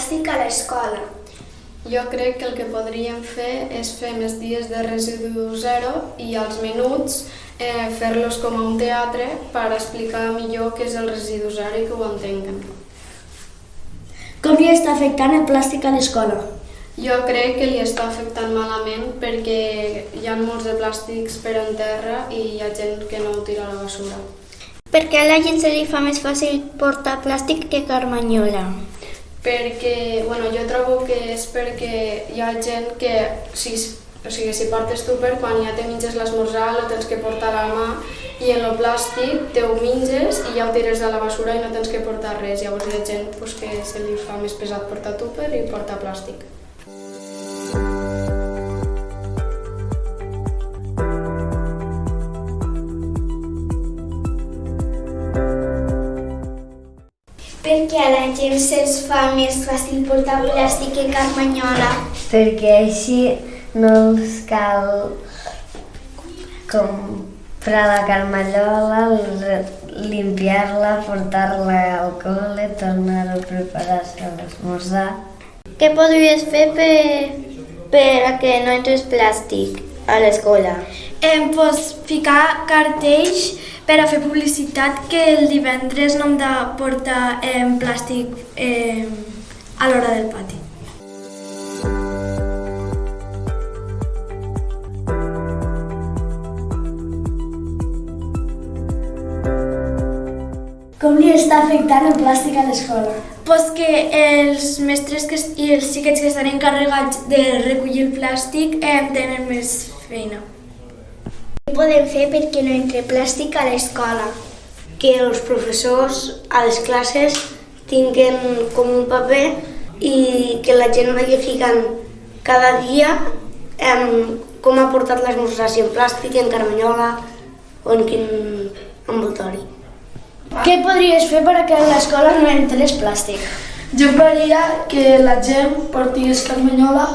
plàstic a l'escola? Jo crec que el que podríem fer és fer més dies de residu zero i als minuts fer-los com a un teatre per explicar millor què és el residu zero i que ho entenguen. Com li està afectant el plàstic a l'escola? Jo crec que li està afectant malament perquè hi ha molts de plàstics per en terra i hi ha gent que no ho tira a la basura. Per què a la gent se li fa més fàcil portar plàstic que carmanyola? Perquè, jo trobo que és perquè hi ha gent que, si portes tupper, quan ja te menges l'esmorzar, lo tens que portar a la mà i en el plàstic te ho menges i ja ho tires a la basura i no tens que portar res. Llavors hi ha gent que se li fa més pesat portar tupper i portar plàstic. Per què a la gent se'ls fa més fàcil portar plàstic que carmanyola? Perquè així no els cal comprar la carmanyola, limpiar-la, portar-la al col·le, tornar a preparar-se a l'esmorzar. Què podries fer per a que no entres plàstic a l'escola? Ficar cartells per a fer publicitat que el divendres no hem de portar plàstic a l'hora del pati. Com li està afectant el plàstic a l'escola? Que els mestres i els xiquets que estan encarregats de recollir el plàstic tenen més feina. Què podem fer perquè no entre plàstic a l'escola? Que els professors a les classes tinguen com un paper i que la gent vagi ficant cada dia com ha portat l'esmorzar, si en plàstic, en carmanyola o en quin envoltori. Què podries fer per que a l'escola no entrés plàstic? Jo faria que la gent portés carmanyola.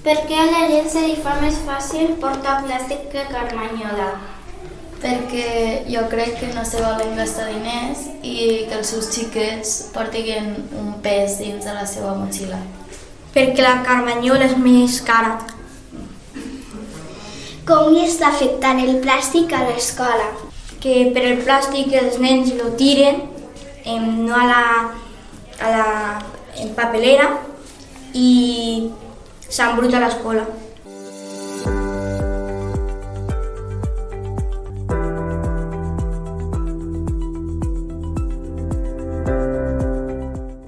Per què a la gent se li fa més fàcil portar plàstic que carmanyola? Perquè jo crec que no se volen gastar diners i que els seus xiquets portin un pes dins de la seva motxilla. Perquè la carmanyola és més cara. Com li està afectant el plàstic a l'escola? Que per el plàstic els nens lo tiren, no a la papelera, i s'embruta l'escola.